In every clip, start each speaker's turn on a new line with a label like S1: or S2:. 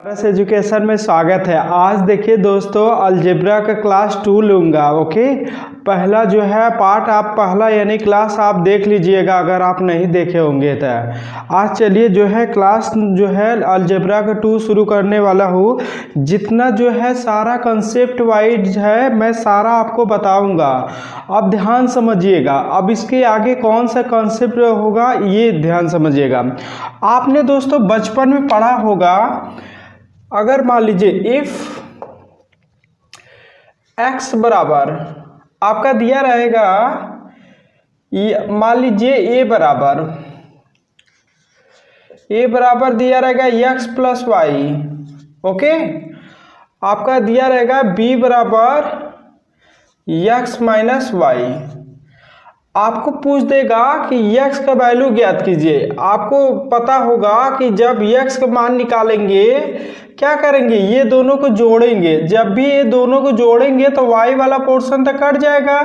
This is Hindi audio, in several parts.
S1: पारस एजुकेशन में स्वागत है। आज देखिए दोस्तों, अलजेब्रा का क्लास 2 लूँगा। ओके, पहला जो है पार्ट आप पहला यानी क्लास आप देख लीजिएगा अगर आप नहीं देखे होंगे तो। आज चलिए जो है क्लास जो है अलजेब्रा का 2 शुरू करने वाला हूँ। जितना जो है सारा कंसेप्ट वाइज है मैं सारा आपको बताऊँगा। अब ध्यान समझिएगा, अब इसके आगे कौन सा कंसेप्ट होगा ये ध्यान समझिएगा। आपने दोस्तों बचपन में पढ़ा होगा, अगर मान लीजिए इफ x बराबर आपका दिया रहेगा, मान लीजिए a बराबर दिया रहेगा x प्लस वाई। ओके, आपका दिया रहेगा b बराबर x माइनस वाई। आपको पूछ देगा कि x का वैल्यू ज्ञात कीजिए। आपको पता होगा कि जब x का मान निकालेंगे क्या करेंगे, ये दोनों को जोड़ेंगे। जब भी ये दोनों को जोड़ेंगे तो y वाला पोर्शन तो कट जाएगा,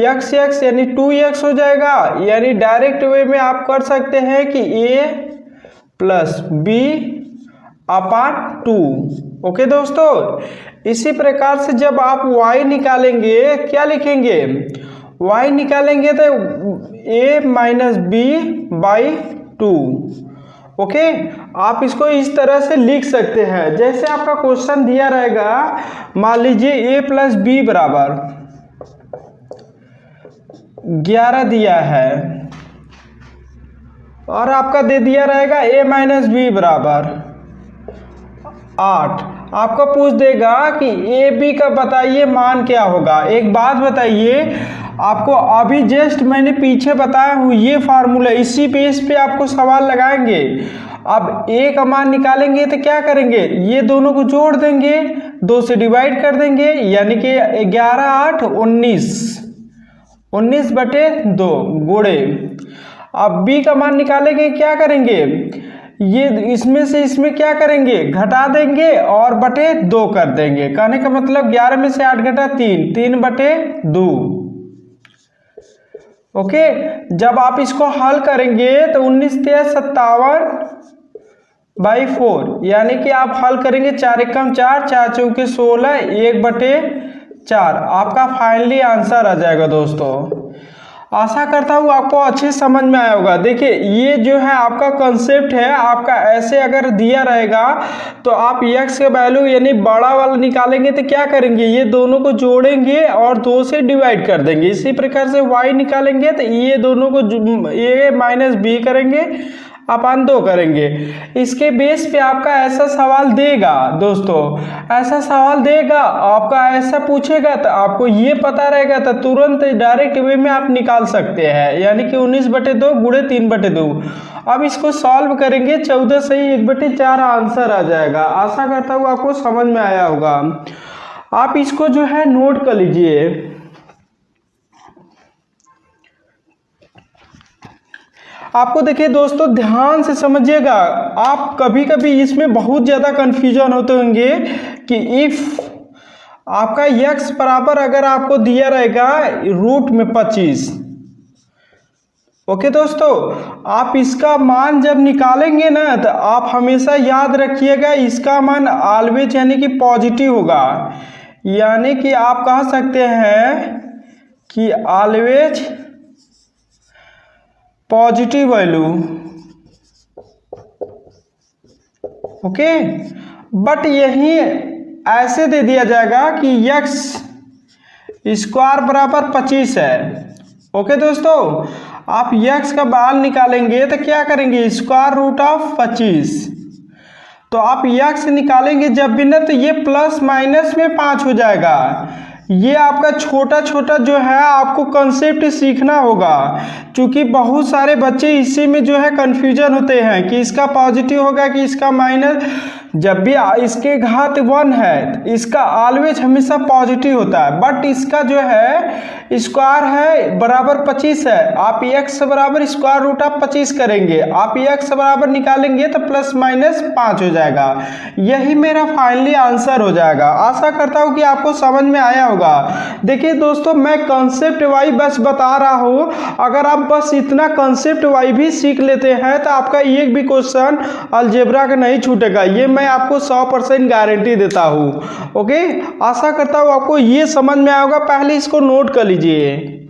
S1: x यानी 2x हो जाएगा। यानी डायरेक्ट वे में आप कर सकते हैं कि a plus b upon 2। Okay दोस्तों, इसी प्रकार से जब आप y निकालेंगे क्या लिखेंगे, y निकालेंगे तो a minus B by 2। Okay, आप इसको इस तरह से लिख सकते हैं। जैसे आपका क्वेश्चन दिया रहेगा, मान लीजिए a प्लस बी बराबर 11 दिया है और आपका दे दिया रहेगा a माइनस बी बराबर 8। आपका पूछ देगा कि ए बी का बताइए मान क्या होगा। एक बात बताइए, आपको अभी जस्ट मैंने पीछे बताया हूँ ये फार्मूला, इसी बेस पे आपको सवाल लगाएंगे। अब ए का मान निकालेंगे तो क्या करेंगे, ये दोनों को जोड़ देंगे, 2 से डिवाइड कर देंगे, यानी कि 11 8 19 बटे 2 गुणे। अब बी का मान निकालेंगे क्या करेंगे, ये इसमें से इसमें क्या करेंगे, घटा देंगे और बटे 2 कर देंगे। कहने का मतलब 11 में से 8 घटा 3 बटे 2। ओके, जब आप इसको हल करेंगे तो 19 57 बाई 4, यानी कि आप हल करेंगे 4 एकम 4 4 चौके 16 1 बटे 4। आपका फाइनली आंसर आ जाएगा। दोस्तों आशा करता हूँ आपको अच्छे समझ में आया होगा। देखिए ये जो है आपका कंसेप्ट है, आपका ऐसे अगर दिया रहेगा तो आप x का वैल्यू यानी बड़ा वाला निकालेंगे तो क्या करेंगे, ये दोनों को जोड़ेंगे और 2 से डिवाइड कर देंगे। इसी प्रकार से y निकालेंगे तो ये दोनों को a माइनस बी करेंगे अपन 2 करेंगे। इसके बेस पे आपका ऐसा सवाल देगा। दोस्तों ऐसा सवाल देगा, आपका ऐसा पूछेगा तो आपको ये पता रहेगा तो तुरंत डायरेक्ट वे में आप निकाल सकते हैं, यानी कि 19 बटे 2 गुणे 3 बटे 2। अब इसको सॉल्व करेंगे, 14 से ही 1 बटे 4 आंसर आ जाएगा। आशा करता हूँ आपको समझ में आया होगा। आप इसको जो है नोट कर लीजिए। आपको देखिए दोस्तों ध्यान से समझिएगा, आप कभी कभी इसमें बहुत ज़्यादा कन्फ्यूजन होते होंगे कि इफ आपका x बराबर अगर आपको दिया रहेगा रूट में 25। ओके दोस्तों, आप इसका मान जब निकालेंगे ना तो आप हमेशा याद रखिएगा इसका मान ऑलवेज यानी कि पॉजिटिव होगा। यानी कि आप कह सकते हैं कि always positive value. Okay, but यही ऐसे दे दिया जाएगा कि x स्क्वायर बराबर 25 है। ओके दोस्तों, आप x का मान निकालेंगे तो क्या करेंगे, स्क्वायर रूट ऑफ 25। तो आप x निकालेंगे जब भी ना तो ये प्लस माइनस में 5 हो जाएगा। ये आपका छोटा छोटा जो है आपको कंसेप्ट सीखना होगा, क्योंकि बहुत सारे बच्चे इसी में जो है कंफ्यूजन होते हैं कि इसका पॉजिटिव होगा कि इसका माइनस। जब भी इसके घात 1 है इसका ऑलवेज हमेशा पॉजिटिव होता है, बट इसका जो है स्क्वायर है बराबर 25 है। आप x बराबर स्क्वायर रूट ऑफ 25 करेंगे, आप x बराबर निकालेंगे तो प्लस माइनस 5 हो जाएगा। यही मेरा फाइनली आंसर हो जाएगा। आशा करता हूँ कि आपको समझ में आया होगा। देखिए दोस्तों, मैं कंसेप्ट वाई बस बता रहा हूँ, अगर आप बस इतना कंसेप्ट वाई भी सीख लेते हैं तो आपका एक भी क्वेश्चन अलजेब्रा का नहीं छूटेगा। ये मैं मैं आपको 100% गारंटी देता हूँ। ओके, आशा करता हूँ आपको ये समझ में आया होगा। पहले इसको नोट कर लीजिए।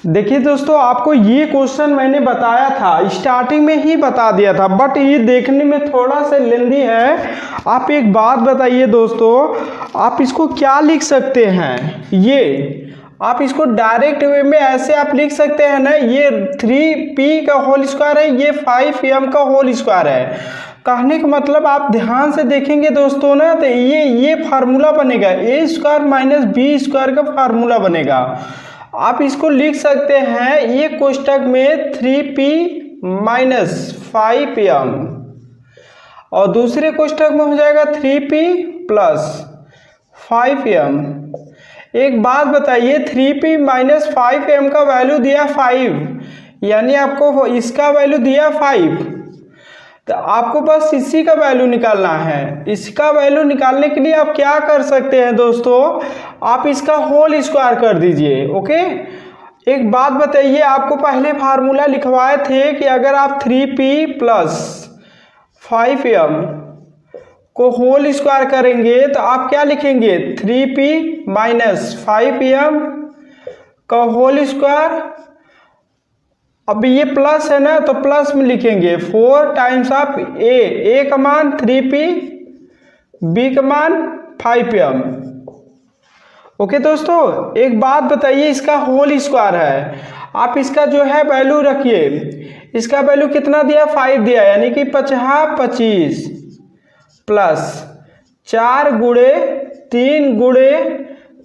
S1: देखिए दोस्तों, आपको ये क्वेश्चन मैंने बताया था, स्टार्टिंग में ही बता दिया था, बट ये देखने में थोड़ा सा लेंदी है। आप एक बात बताइए दोस्तों, आप इसको क्या लिख सकते हैं? ये आप इसको डायरेक्ट वे में ऐसे आप लिख सकते हैं ना, ये 3p का होल स्क्वायर है, ये 5m का होल स्क्वायर है। कहने का मतलब आप ध्यान से देखेंगे दोस्तों ना, तो ये फार्मूला बनेगा, ए स्क्वायर माइनस बी स्क्वायर का फार्मूला बनेगा। आप इसको लिख सकते हैं एक कोष्टक में 3p माइनस 5m, और दूसरे कोष्टक में हो जाएगा 3p प्लस 5m। एक बात बताइए, 3p माइनस 5m का वैल्यू दिया 5, यानी आपको इसका वैल्यू दिया 5, तो आपको बस इसी का वैल्यू निकालना है। इसका वैल्यू निकालने के लिए आप क्या कर सकते हैं दोस्तों, आप इसका होल स्क्वायर कर दीजिए। ओके, एक बात बताइए, आपको पहले फार्मूला लिखवाए थे कि अगर आप 3p प्लस 5m को होल स्क्वायर करेंगे तो आप क्या लिखेंगे, 3p माइनस 5m का होल स्क्वायर। अब ये प्लस है ना, तो प्लस में लिखेंगे 4 टाइम्स ऑफ ए का मान 3p, बी का मान 5m। ओके दोस्तों, एक बात बताइए, इसका होल स्क्वायर है, आप इसका जो है वैल्यू रखिए। इसका वैल्यू कितना दिया, 5 दिया, यानी कि 25 प्लस 4 गुणे 3 गुणे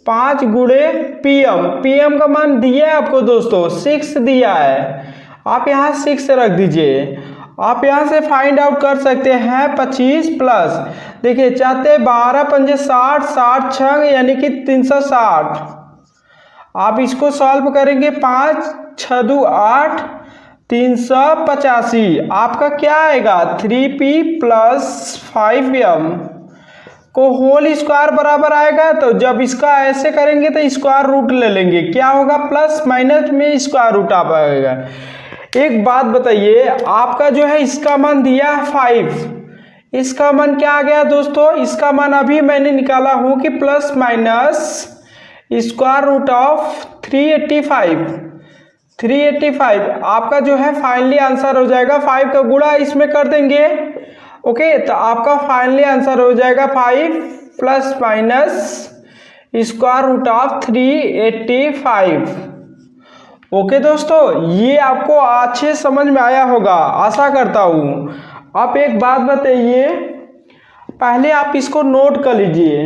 S1: 5 गुणे pm का मान दिया है आपको दोस्तों, 6 दिया है। आप यहाँ 6 रख दीजिए। आप यहाँ से फाइंड आउट कर सकते हैं 25 प्लस, देखिए चाहते 12 पंजे 60, 60 छंग यानी कि 360। आप इसको सॉल्व करेंगे, 5 6 दू 8, 385। आपका क्या आएगा, 3p प्लस 5m को होल स्क्वायर बराबर आएगा। तो जब इसका ऐसे करेंगे तो स्क्वायर रूट ले लेंगे, क्या होगा, प्लस माइनस में स्क्वायर रूट आ पाएगा। एक बात बताइए, आपका जो है इसका मान दिया है 5, इसका मान क्या आ गया दोस्तों, इसका मान अभी मैंने निकाला हूं कि plus minus square root of 385। आपका जो है फाइनली आंसर हो जाएगा, 5 का गुणा इसमें कर देंगे। ओके, तो आपका फाइनली आंसर हो जाएगा 5 plus minus square root of 385। Okay दोस्तों, ये आपको अच्छे समझ में आया होगा, आशा करता हूँ। आप एक बात बताइए, पहले आप इसको नोट कर लीजिए।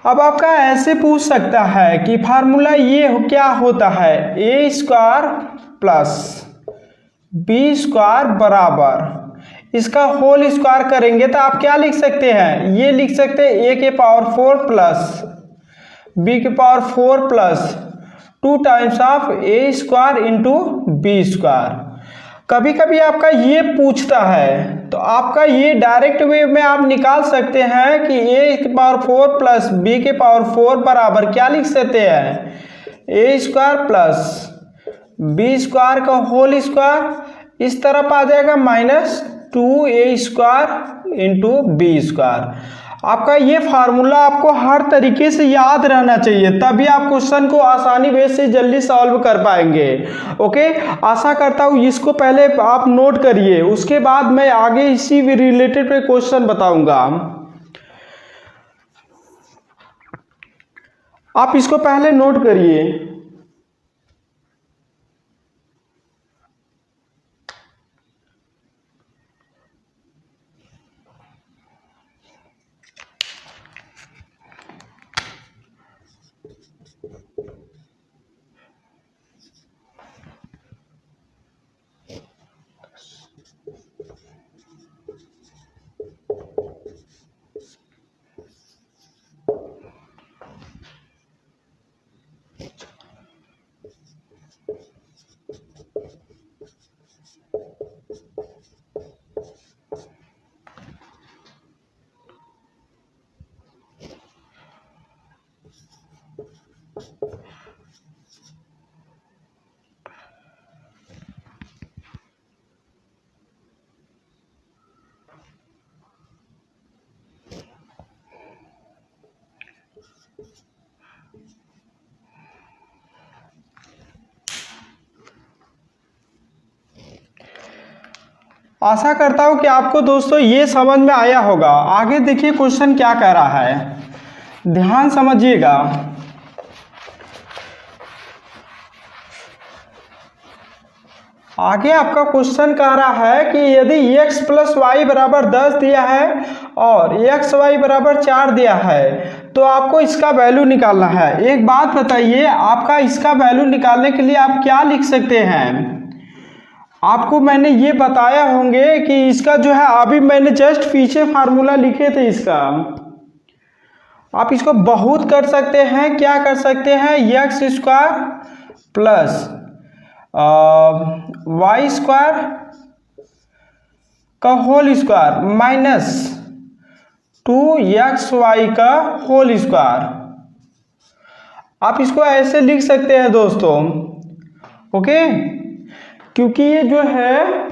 S1: अब आपका ऐसे पूछ सकता है कि फार्मूला ये क्या होता है, A square plus B square बराबर, इसका होल स्क्वायर करेंगे तो आप क्या लिख सकते हैं, ये लिख सकते हैं a के पावर 4 प्लस b के power 4 plus 2 times of A square into B square. कभी कभी आपका ये पूछता है तो आपका ये डायरेक्ट वे में आप निकाल सकते हैं कि a के पावर 4 प्लस b के पावर 4 बराबर क्या लिख सकते हैं, A square plus B square का होल स्क्वायर, इस तरफ आ जाएगा minus 2a square into B square. आपका ये फार्मूला आपको हर तरीके से याद रहना चाहिए, तभी आप क्वेश्चन को आसानी वे से जल्दी सॉल्व कर पाएंगे। ओके, आशा करता हूँ इसको पहले आप नोट करिए, उसके बाद मैं आगे इसी रिलेटेड पे क्वेश्चन बताऊंगा। आप इसको पहले नोट करिए। आशा करता हूँ कि आपको दोस्तों ये समझ में आया होगा। आगे देखिए क्वेश्चन क्या कह रहा है, ध्यान समझिएगा। आगे आपका क्वेश्चन कह रहा है कि यदि x + y = 10 दिया है और x y = 4 दिया है तो आपको इसका वैल्यू निकालना है। एक बात बताइए, आपका इसका वैल्यू निकालने के लिए आप क्या लिख सकते हैं? आपको मैंने ये बताया होंगे कि इसका जो है, अभी मैंने जस्ट पीछे फार्मूला लिखे थे इसका। आप इसको बहुत कर सकते हैं, क्या कर सकते हैं, x² प्लस y² का होल स्क्वायर माइनस 2xy का होल स्क्वायर। आप इसको ऐसे लिख सकते हैं दोस्तों, ओके। क्योंकि ये जो है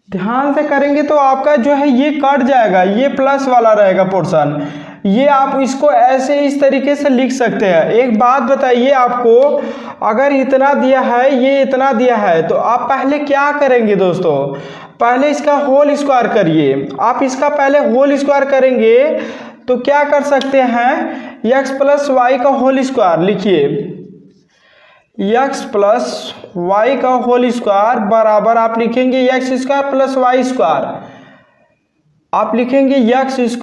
S1: ध्यान से करेंगे तो आपका जो है ये कट जाएगा, ये प्लस वाला रहेगा पोर्शन। ये आप इसको ऐसे इस तरीके से लिख सकते हैं। एक बात बताइए आपको, अगर इतना दिया है, ये इतना दिया है, तो आप पहले क्या करेंगे दोस्तों? पहले इसका होल स्क्वायर करिए। आप इसका पहले होल स्क्वायर करेंगे तो क्या कर सकते हैं, x + y का होल स्क्वायर लिखिए। x + y का होल स्क्वायर बराबर आप लिखेंगे x² + y²। आप लिखेंगे x² +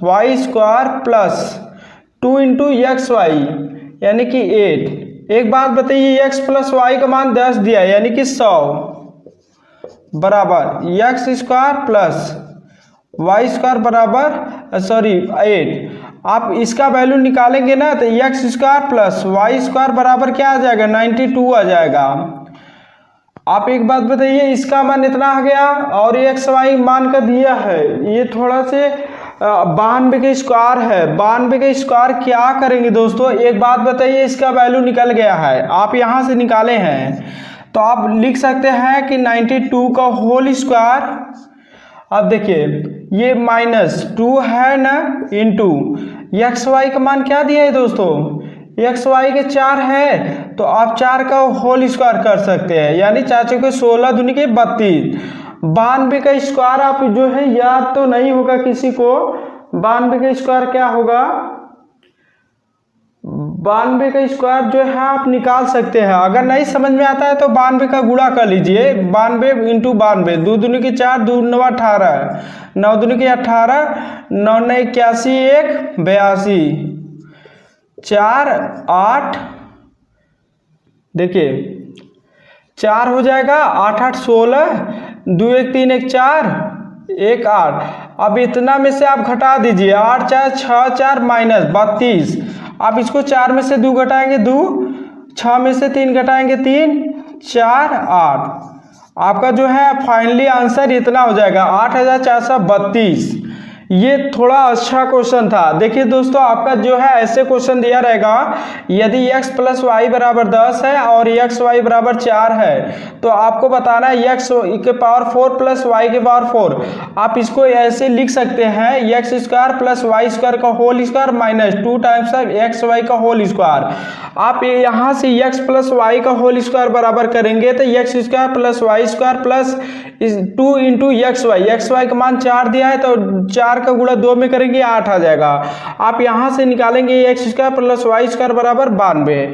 S1: y² प्लस 2 × xy यानी कि 8। एक बात बताइए, x + y का मान 10 दिया है यानी कि 100 बराबर x² + y² बराबर 8। आप इसका वैल्यू निकालेंगे ना तो x² + y² बराबर क्या आ जाएगा, 92 आ जाएगा। आप एक बात बताइए, इसका मान इतना आ गया और x y मान का दिया है, ये थोड़ा से 92 का स्क्वायर है। 92 का स्क्वायर क्या करेंगे दोस्तों? एक बात बताइए, इसका वैल्यू निकल गया है, आप यहाँ से निकाले हैं तो आप लिख सकते हैं कि 92 का होल स्क्वायर। अब देखिए ये -2 है ना, इंटू एक्स वाई का मान क्या दिया है दोस्तों, एक्स वाई के 4 है तो आप 4 का होल स्क्वायर कर सकते हैं, यानी 4 × 16 दूनी के 32। 92 का स्क्वायर आप जो है याद तो नहीं होगा किसी को, 92 का स्क्वायर क्या होगा, 92 का स्क्वायर जो है आप निकाल सकते हैं। अगर नहीं समझ में आता है तो 92 का गुणा कर लीजिए, 92 × 92, 2 दूनी के 4, 2 9 18, 9 दूनी के 18, 9 9 81, 1 82, 4 8, देखिए 4 हो जाएगा, 8 8 16, 2 1 3 1 4, 1 8। अब इतना में से आप घटा दीजिए, 8 4 6 4 -32। आप इसको 4 में से 2 घटाएंगे 2, 6 में से 3 घटाएंगे 3, 4 8। आपका जो है फाइनली आंसर इतना हो जाएगा 8432। ये थोड़ा अच्छा क्वेश्चन था। देखिए दोस्तों, आपका जो है ऐसे क्वेश्चन दिया रहेगा, यदि x + y = 10 है और x y = 4 है तो आपको बताना है x के पावर 4 + y के पावर 4। आप इसको ऐसे लिख सकते हैं, x² + y² का whole square minus 2 times x y का होल स्क्वायर। आप यहाँ से x + y का होल स्क्वायर बराबर करेंगे तो x² + y² plus 2 × x y का मान 4 दिया है तो 4 का गुणा 2 में करेंगे 8 आ जाएगा। आप यहाँ से निकालेंगे x² + y² बराबर 92।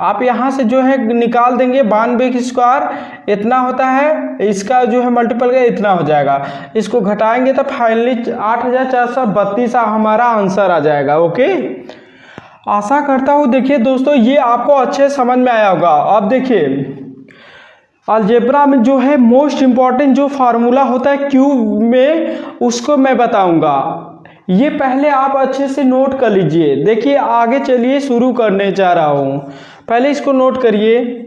S1: आप यहाँ से जो है निकाल देंगे 92 की स्क्वायर इतना होता है, इसका जो है मल्टीपल का इतना हो जाएगा, इसको घटाएंगे तो फाइनली 8432 हमारा आंसर आ जाएगा। ओके, आशा करता हूँ देखिए दोस्तों ये आपको अच्छे समझ में आया होगा। अब देखिए अलजेब्रा में जो है मोस्ट इम्पॉर्टेंट जो फार्मूला होता है क्यूब में, उसको मैं बताऊंगा। ये पहले आप अच्छे से नोट कर लीजिए। देखिए आगे चलिए शुरू करने जा रहा हूँ, पहले इसको नोट करिए।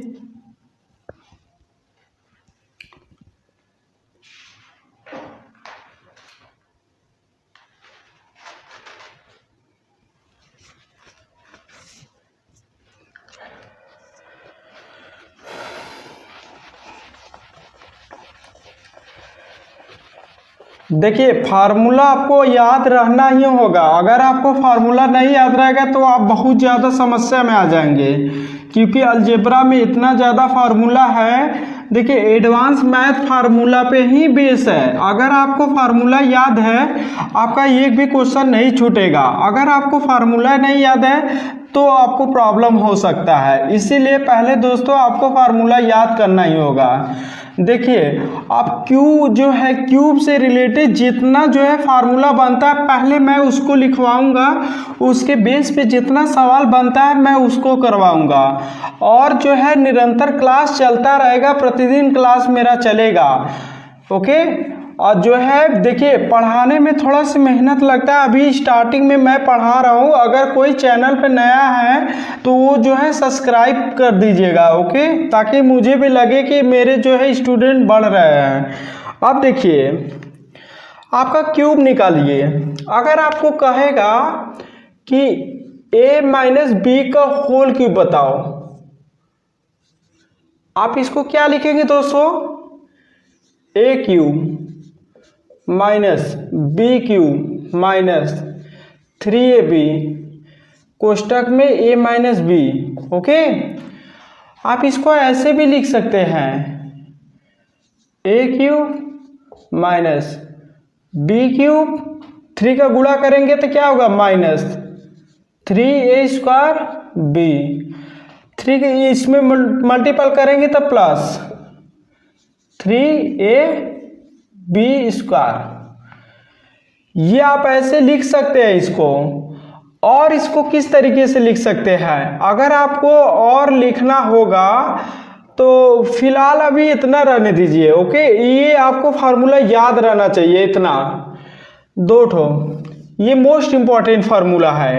S1: देखिए फार्मूला आपको याद रहना ही होगा। अगर आपको फार्मूला नहीं याद रहेगा तो आप बहुत ज़्यादा समस्या में आ जाएंगे, क्योंकि अलजेब्रा में इतना ज़्यादा फार्मूला है देखिए एडवांस मैथ फार्मूला पे ही बेस है। अगर आपको फार्मूला याद है आपका एक भी क्वेश्चन नहीं छूटेगा। अगर आपको फार्मूला नहीं याद है तो आपको प्रॉब्लम हो सकता है। इसीलिए पहले दोस्तों आपको फार्मूला याद करना ही होगा। देखिए आप क्यू जो है क्यूब से रिलेटेड जितना जो है फार्मूला बनता है पहले मैं उसको लिखवाऊंगा, उसके बेस पे जितना सवाल बनता है मैं उसको करवाऊंगा। और जो है निरंतर क्लास चलता रहेगा, प्रतिदिन क्लास मेरा चलेगा। ओके। और जो है देखिए पढ़ाने में थोड़ा सा मेहनत लगता है। अभी स्टार्टिंग में मैं पढ़ा रहा हूँ। अगर कोई चैनल पे नया है तो वो जो है सब्सक्राइब कर दीजिएगा। ओके, ताकि मुझे भी लगे कि मेरे जो है स्टूडेंट बढ़ रहे हैं। अब देखिए आपका क्यूब निकालिए। अगर आपको कहेगा कि a माइनस बी का होल क्यूब बताओ, आप इसको क्या लिखेंगे दोस्तों? a cube minus B cube minus 3ab कोष्टक में a माइनस बी। ओके, आप इसको ऐसे भी लिख सकते हैं a cube minus B cube, 3 का गुणा करेंगे तो क्या होगा? माइनस 3a स्क्वायर बी, 3 के इसमें मल्टीपल करेंगे तो प्लस 3a बी स्क्वायर। ये आप ऐसे लिख सकते हैं इसको। और इसको किस तरीके से लिख सकते हैं? अगर आपको और लिखना होगा तो फिलहाल अभी इतना रहने दीजिए। ओके, ये आपको फार्मूला याद रहना चाहिए इतना, 2 ठो। ये मोस्ट इंपॉर्टेंट फार्मूला है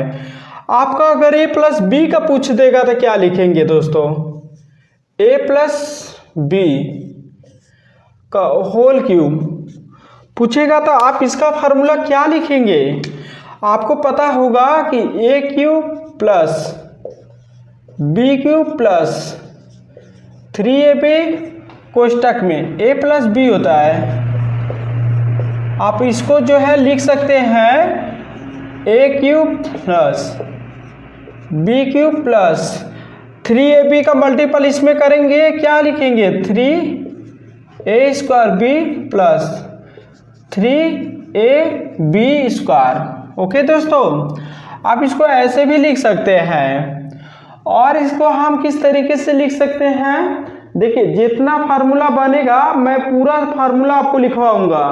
S1: आपका। अगर a प्लस बी का पूछ देगा तो क्या लिखेंगे दोस्तों? a प्लस बी का होल क्यूब पूछेगा तो आप इसका फार्मूला क्या लिखेंगे? आपको पता होगा कि a cube plus B cube plus 3ab कोष्टक में a प्लस बी होता है। आप इसको जो है लिख सकते हैं a cube plus B cube plus 3ab का मल्टीपल इसमें करेंगे, क्या लिखेंगे? 3a square B plus 3ab square. Okay दोस्तों, आप इसको ऐसे भी लिख सकते हैं। और इसको हम किस तरीके से लिख सकते हैं? देखिए जितना फार्मूला बनेगा मैं पूरा फार्मूला आपको लिखवाऊंगा।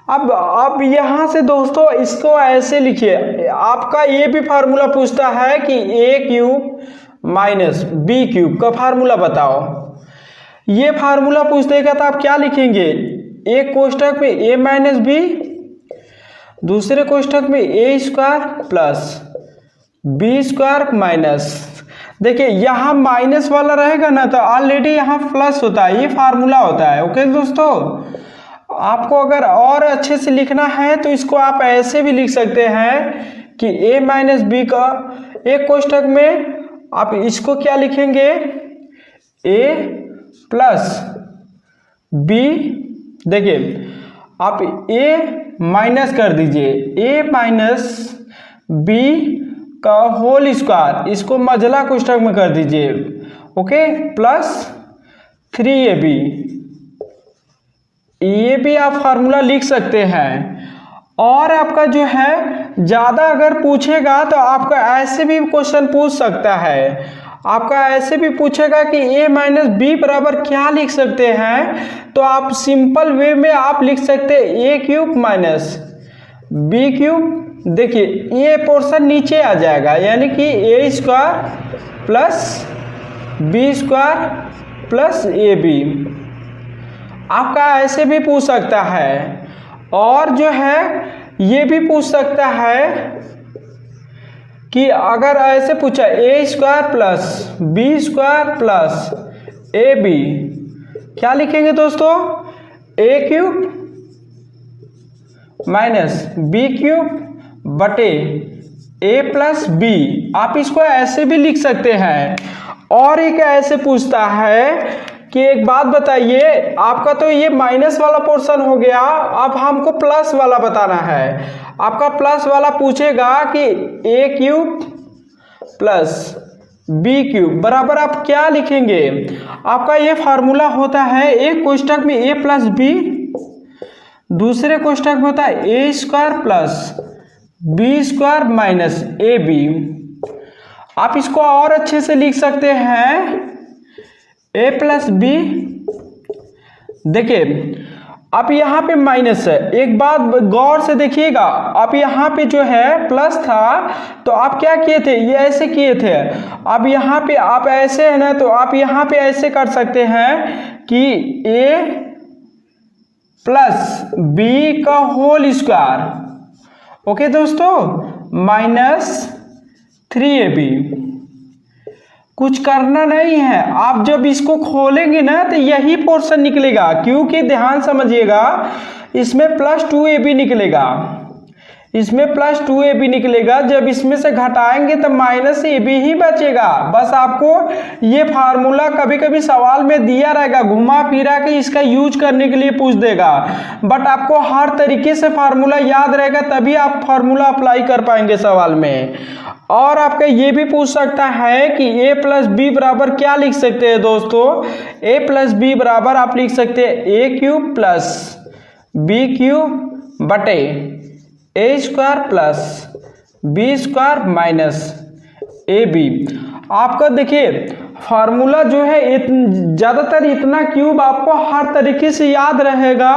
S1: अब यहाँ से दोस्तों इसको ऐसे लिखिए। आपका ये भी फार्मूला पूछता है कि a cube minus B cube का फार्मूला बताओ। ये फार्मूला पूछ देगा तो आप क्या लिखेंगे? एक कोष्टक में a माइनस बी, दूसरे कोष्टक में a square plus B square minus. देखिए यहाँ माइनस वाला रहेगा ना तो ऑलरेडी यहाँ प्लस होता है, ये फार्मूला होता है। ओके दोस्तों, आपको अगर और अच्छे से लिखना है तो इसको आप ऐसे भी लिख सकते हैं कि a माइनस बी का एक कोष्टक में आप इसको क्या लिखेंगे? a plus B. देखिए आप a माइनस कर दीजिए, a माइनस बी का होल स्क्वायर, इसको मझला कोष्टक में कर दीजिए। Okay, plus 3ab। ये भी आप फार्मूला लिख सकते हैं। और आपका जो है ज़्यादा अगर पूछेगा तो आपका ऐसे भी क्वेश्चन पूछ सकता है। आपका ऐसे भी पूछेगा कि a माइनस बी बराबर क्या लिख सकते हैं, तो आप सिंपल वे में आप लिख सकते हैं a cube minus B cube. देखिए ये पोर्शन नीचे आ जाएगा, यानी कि a square plus B square plus ab। आपका ऐसे भी पूछ सकता है। और जो है ये भी पूछ सकता है कि अगर ऐसे पूछा a square plus B square plus ab, क्या लिखेंगे दोस्तों? a cube minus B cube बटे a प्लस बी। आप इसको ऐसे भी लिख सकते हैं। और एक ऐसे पूछता है कि एक बात बताइए, आपका तो ये माइनस वाला पोर्शन हो गया, अब हमको प्लस वाला बताना है। आपका प्लस वाला पूछेगा कि a cube plus B cube बराबर आप क्या लिखेंगे, आपका ये फार्मूला होता है एक कोष्टक में ए प्लस बी, दूसरे कोष्टक में होता है A square plus B square minus A B. आप इसको और अच्छे से लिख सकते हैं ए प्लस बी। देखिए आप यहाँ पे माइनस है, एक बात गौर से देखिएगा, आप यहाँ पे जो है प्लस था तो आप क्या किए थे, ये ऐसे किए थे। अब यहाँ पे आप ऐसे है ना, तो आप यहाँ पे ऐसे कर सकते हैं कि a प्लस बी का होल स्क्वायर, ओके दोस्तों, माइनस 3ab। कुछ करना नहीं है, आप जब इसको खोलेंगे ना तो यही पोर्शन निकलेगा, क्योंकि ध्यान समझिएगा इसमें प्लस 2ab निकलेगा, इसमें प्लस 2ab निकलेगा। जब इसमें से घटाएंगे तो माइनस ab ही बचेगा। बस आपको ये फार्मूला कभी कभी सवाल में दिया रहेगा, घुमा फिरा के इसका यूज करने के लिए पूछ देगा, बट आपको हर तरीके से फार्मूला याद रहेगा, तभी आप फार्मूला अप्लाई कर पाएंगे सवाल में। और आपका ये भी पूछ सकता है कि a प्लस बी बराबर क्या लिख सकते हैं दोस्तों, a प्लस बी बराबर आप लिख सकते हैं A cube plus B cube बटे A square plus B square minus A B. आपका देखिए फार्मूला जो है ज़्यादातर इतना क्यूब आपको हर तरीके से याद रहेगा,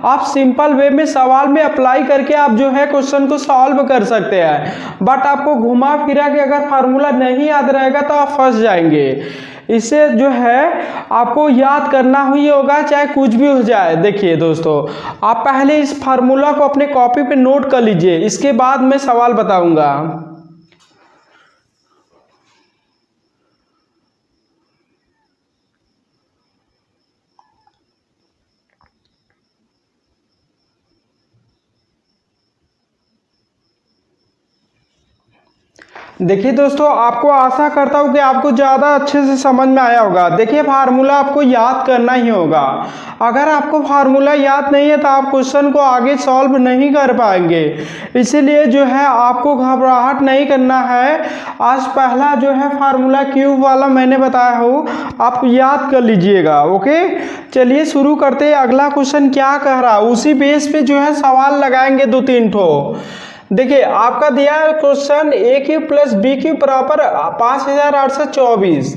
S1: आप सिंपल वे में सवाल में अप्लाई करके आप जो है क्वेश्चन को सॉल्व कर सकते हैं। बट आपको घुमा फिरा के अगर फार्मूला नहीं याद रहेगा तो आप फंस जाएंगे। इसे जो है आपको याद करना ही होगा, चाहे कुछ भी हो जाए। देखिए दोस्तों, आप पहले इस फार्मूला को अपने कॉपी पे नोट कर लीजिए, इसके बाद मैं सवाल बताऊंगा। देखिए दोस्तों, आपको आशा करता हूँ कि आपको ज़्यादा अच्छे से समझ में आया होगा। देखिए फार्मूला आपको याद करना ही होगा, अगर आपको फार्मूला याद नहीं है तो आप क्वेश्चन को आगे सॉल्व नहीं कर पाएंगे। इसीलिए जो है आपको घबराहट नहीं करना है। आज पहला जो है फार्मूला क्यूब वाला मैंने बताया हूँ, आप याद कर लीजिएगा। ओके, चलिए शुरू करते हैं। अगला क्वेश्चन क्या कह रहा है उसी बेस पे जो है सवाल लगाएंगे 2-3 ठो। देखिए आपका दिया है क्वेश्चन ए क्यूब प्लस बी क्यूब बराबर 5824,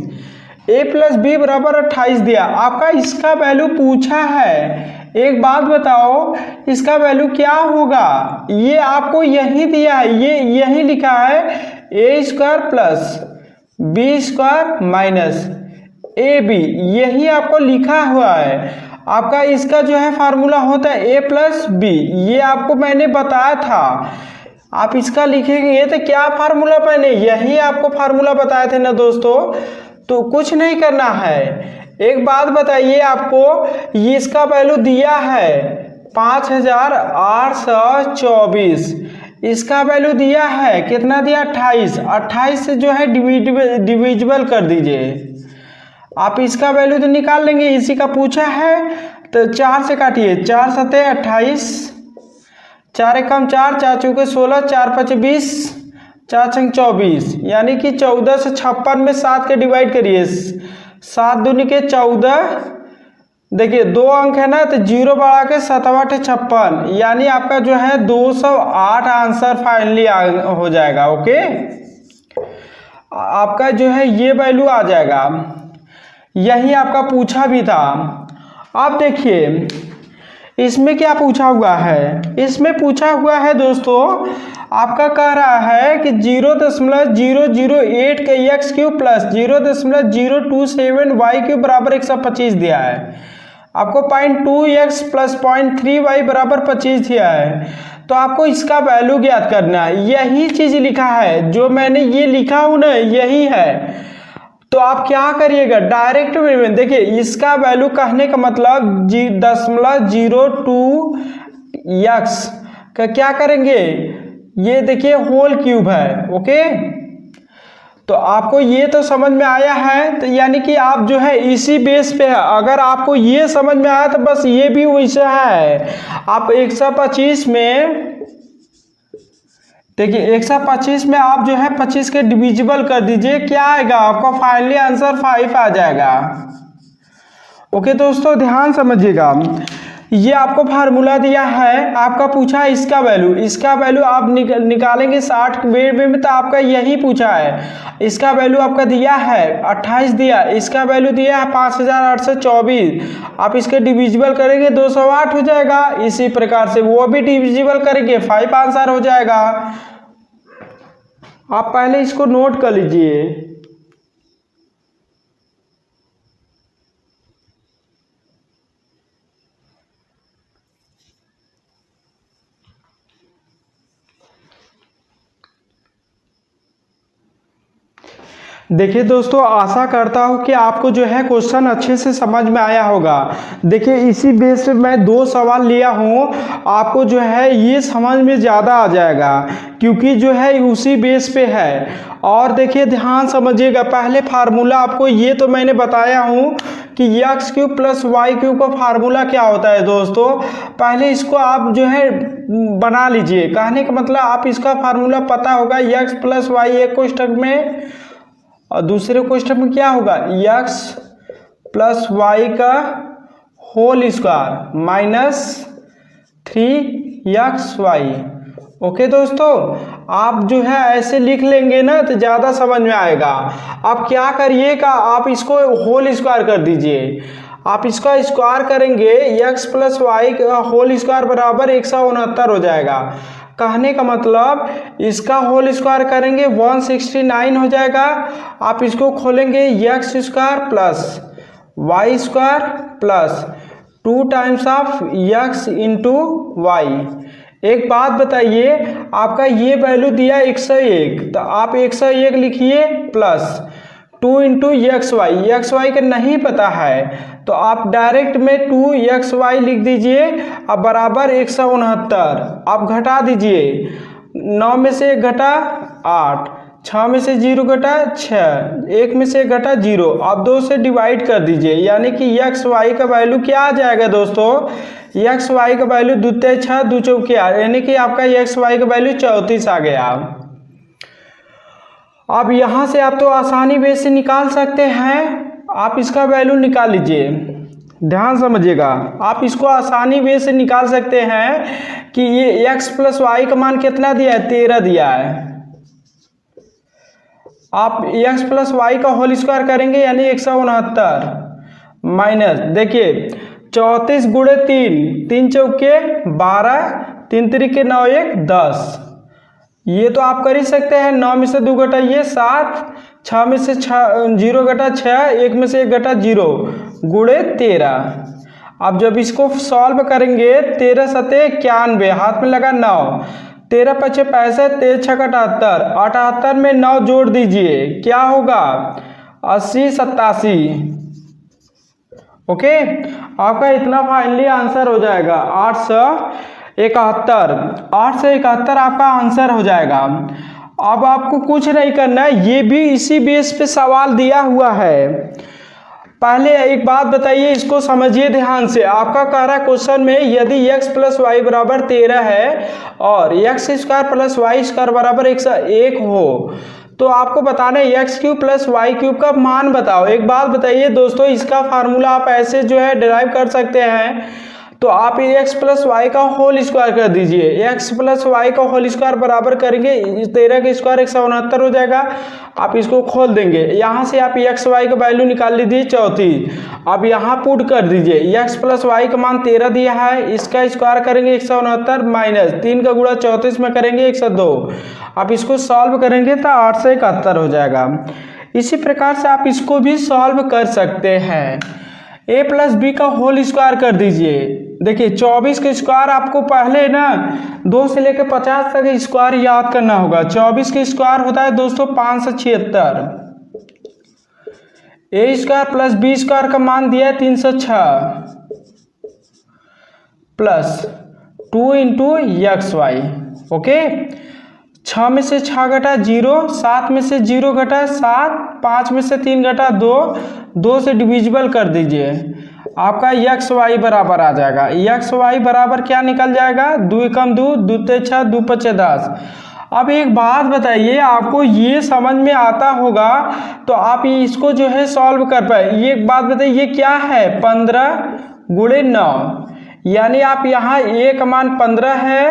S1: ए प्लस बी बराबर 28 दिया। आपका इसका वैल्यू पूछा है, एक बात बताओ इसका वैल्यू क्या होगा, ये आपको यही दिया है, ये यही लिखा है A square plus B square minus A B, यही आपको लिखा हुआ है। आपका इसका जो है फार्मूला होता है ए प्लस बी, ये आपको मैंने बताया था। आप इसका लिखेंगे तो क्या फार्मूला मैंने यही आपको फार्मूला बताए थे ना दोस्तों, तो कुछ नहीं करना है। एक बात बताइए, आपको ये इसका वैल्यू दिया है 5824, इसका वैल्यू दिया है कितना दिया 28 से जो है डिविजिबल कर दीजिए। आप इसका वैल्यू तो निकाल लेंगे, इसी का पूछा है तो 4 से काटिए, 4 सते 28, 4 एकम 4, 4 चौके 16, 4 5 20, 4 छंग 24, यानी कि 14 से 56 में 7 के डिवाइड करिए, 7 दूनी के 14। देखिए 2 अंक है ना, तो 0 बढ़ा के 7 8 56, यानी आपका जो है 208 आंसर फाइनली हो जाएगा। ओके, आपका जो है ये वैल्यू आ जाएगा, यही आपका पूछा भी था। अब देखिए इसमें क्या पूछा हुआ है, इसमें पूछा हुआ है दोस्तों, आपका कह रहा है कि 0.008 के X cube plus 0.027 Y cube बराबर 125 दिया है। आपको 0.2x प्लस 0.3y बराबर 25 दिया है, तो आपको इसका वैल्यू ज्ञात करना है। यही चीज़ लिखा है, जो मैंने ये लिखा हूँ ना यही है। तो आप क्या करिएगा डायरेक्ट वे में, देखिए इसका वैल्यू कहने का मतलब 0.02x का क्या करेंगे, ये देखिए होल क्यूब है। ओके, तो आपको ये तो समझ में आया है, तो यानी कि आप जो है इसी बेस पे है। अगर आपको ये समझ में आया तो बस ये भी वैसा है। आप 125 में देखिए 125 में आप जो है 25 के डिविजिबल कर दीजिए, क्या आएगा आपका फाइनली आंसर 5 आ जाएगा। ओके दोस्तों ध्यान समझिएगा, ये आपको फार्मूला दिया है, आपका पूछा है इसका वैल्यू आप निकालेंगे 60 में तो आपका यही पूछा है। इसका वैल्यू आपका दिया है 28 दिया, इसका वैल्यू दिया है 5824, आप इसके डिविजिबल करेंगे 208 हो जाएगा। इसी प्रकार से वो भी डिविजिबल करेंगे 5 आंसर हो जाएगा। आप पहले इसको नोट कर लीजिए। देखिए दोस्तों, आशा करता हूँ कि आपको जो है क्वेश्चन अच्छे से समझ में आया होगा। देखिए इसी बेस पे मैं 2 सवाल लिया हूँ, आपको जो है ये समझ में ज़्यादा आ जाएगा क्योंकि जो है उसी बेस पे है। और देखिए ध्यान समझिएगा, पहले फार्मूला आपको ये तो मैंने बताया हूँ कि x³ + y³ का फार्मूला क्या होता है दोस्तों। पहले इसको आप जो है बना लीजिए, कहने का मतलब आप इसका फार्मूला पता होगा x + y एक क्वेश्चन में और दूसरे क्वेश्चन में क्या होगा x + y का होल स्क्वायर -3xy। ओके दोस्तों, आप जो है ऐसे लिख लेंगे ना तो ज़्यादा समझ में आएगा। आप क्या करिएगा, आप इसको होल स्क्वायर कर दीजिए। आप इसका स्क्वायर करेंगे x + y का होल स्क्वायर बराबर 169 हो जाएगा। कहने का मतलब इसका होल स्क्वायर करेंगे 169 हो जाएगा। आप इसको खोलेंगे x² + y² + 2 times of x × y। एक बात बताइए, आपका ये वैल्यू दिया 101 तो आप 101 लिखिए प्लस 2 × xy का नहीं पता है तो आप डायरेक्ट में 2xy लिख दीजिए। अब बराबर 169 आप घटा दीजिए, 9 में से 1 घटा 8, 6 में से 0 घटा 6, 1 में से 1 घटा 0, आप 2 से डिवाइड कर दीजिए। यानी कि xy का वैल्यू क्या आ जाएगा दोस्तों, xy का वैल्यू 2 × 6 2 × 4, यानी कि आपका xy का वैल्यू 34 आ गया। अब यहाँ से आप तो आसानी वे से निकाल सकते हैं, आप इसका वैल्यू निकाल लीजिए। ध्यान समझिएगा, आप इसको आसानी वे से निकाल सकते हैं कि ये x + y का मान कितना दिया है, 13 दिया है। आप x + y का होल स्क्वायर करेंगे यानी 169 माइनस, देखिए 34 × 3, 3 चौके 12, 3 त्रिके 9 1 10, ये तो आप कर ही सकते हैं। 9 में से 2 घटाइए 7, 6 में से 0 घटा 6, 1 में से 1 घटा 0 × 13। अब जब इसको सॉल्व करेंगे 13 × 7 91, हाथ में लगा 9, 13 × 5 65, 13 × 6 78, 78 में 9 जोड़ दीजिए, क्या होगा 80 87। ओके, आपका इतना फाइनली आंसर हो जाएगा 871 आपका आंसर हो जाएगा। अब आपको कुछ नहीं करना है, ये भी इसी बेस पे सवाल दिया हुआ है। पहले एक बात बताइए, इसको समझिए ध्यान से। आपका कह रहा है क्वेश्चन में यदि x + y बराबर 13 है और x² + y² बराबर 101 हो तो आपको बताना है x³ + y³ का मान बताओ। एक बात बताइए दोस्तों, इसका फार्मूला आप ऐसे जो है डिराइव कर सकते हैं, तो आप x + y का होल स्क्वायर कर दीजिए। x + y का होल स्क्वायर बराबर करेंगे 13 का स्क्वायर 169 हो जाएगा। आप इसको खोल देंगे, यहाँ से आप x y का वैल्यू निकाल लीजिए 34। अब यहाँ पुट कर दीजिए, x + y का मान 13 दिया है, इसका स्क्वायर करेंगे 169 माइनस 3 का गुणा 34 में करेंगे 102। आप इसको सॉल्व करेंगे तो 871 हो जाएगा। इसी प्रकार से आप इसको भी सॉल्व कर सकते हैं। a + b का होल स्क्वायर कर दीजिए। देखिए 24 के स्क्वायर आपको पहले ना 2 से लेकर 50 तक स्क्वायर याद करना होगा। 24 के स्क्वायर होता है दोस्तों 576। a² + b² का मान दिया है 306 प्लस 2 × xy। ओके, 6 में से 6 घटा 0, 7 में से 0 घटा 7, 5 में से 3 घटा 2, 2 से डिविजिबल कर दीजिए, आपका xy बराबर आ जाएगा। xy बराबर क्या निकल जाएगा, 2 × 2 2 × 6 2 × 5 10। अब एक बात बताइए, आपको ये समझ में आता होगा तो आप इसको जो है सॉल्व कर पाए। ये एक बात बताइए, ये क्या है 15 गुणे 9, यानी आप यहाँ ए का मान 15 है,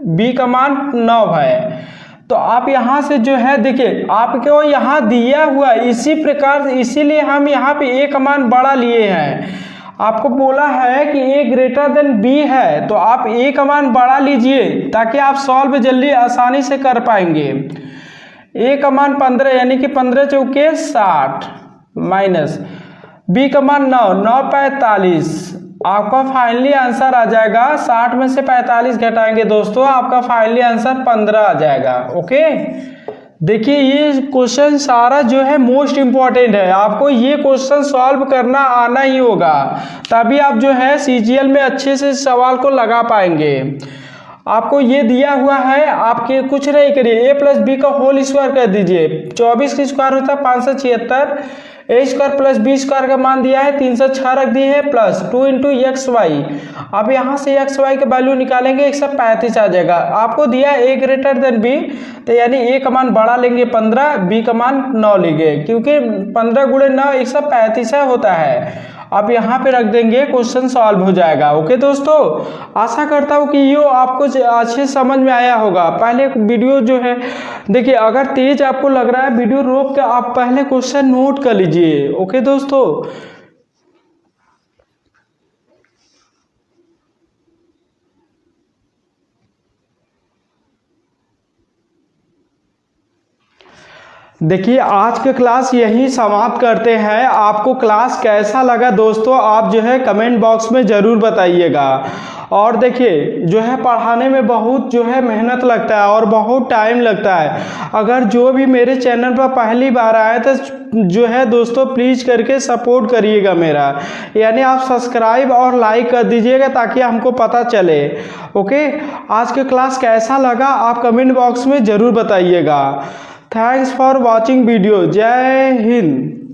S1: बी का मान 9 है। तो आप यहाँ से जो है देखिए आपको यहाँ दिया हुआ इसी प्रकार, इसीलिए हम यहाँ पे ए का मान बड़ा लिए हैं। आपको बोला है कि ए ग्रेटर देन बी है, तो आप ए का मान बड़ा लीजिए ताकि आप सॉल्व जल्दी आसानी से कर पाएंगे। ए का मान 15 यानी कि 15 चौके 60 माइनस बी का मान 9, 9 45, आपका फाइनली आंसर आ जाएगा 60 में से 45 घटाएंगे दोस्तों, आपका फाइनली आंसर 15 आ जाएगा। ओके, देखिए ये क्वेश्चन सारा जो है मोस्ट इम्पॉर्टेंट है, आपको ये क्वेश्चन सॉल्व करना आना ही होगा, तभी आप जो है सीजीएल में अच्छे से सवाल को लगा पाएंगे। आपको ये दिया हुआ है, आपके कुछ नहीं करिए, ए प्लस बी का होल स्क्वायर कर दीजिए, 24 का स्क्वायर होता है 576, ए स्क्वायर प्लस बी स्क्वायर का मान दिया है 306 रख दिए है, प्लस 2 इंटू एक्स वाई। अब यहाँ से एक्स वाई का वैल्यू निकालेंगे 135 आ जाएगा। आपको दिया है ए ग्रेटर देन बी, तो यानी ए का मान बड़ा लेंगे 15, बी का मान 9 लेंगे, क्योंकि 15 गुणे 9 135 होता है। आप यहाँ पे रख देंगे, क्वेश्चन सॉल्व हो जाएगा। ओके दोस्तों, आशा करता हूँ कि ये आपको अच्छे समझ में आया होगा। पहले वीडियो जो है देखिए, अगर तेज आपको लग रहा है वीडियो रोक के आप पहले क्वेश्चन नोट कर लीजिए। ओके दोस्तों, देखिए आज का क्लास यही समाप्त करते हैं। आपको क्लास कैसा लगा दोस्तों, आप जो है कमेंट बॉक्स में ज़रूर बताइएगा। और देखिए जो है पढ़ाने में बहुत जो है मेहनत लगता है और बहुत टाइम लगता है। अगर जो भी मेरे चैनल पर पहली बार आए तो जो है दोस्तों प्लीज़ करके सपोर्ट करिएगा मेरा, यानी आप सब्सक्राइब और लाइक कर दीजिएगा ताकि हमको पता चले। ओके, आज का क्लास कैसा लगा आप कमेंट बॉक्स में ज़रूर बताइएगा। Thanks for watching video. जय हिंद।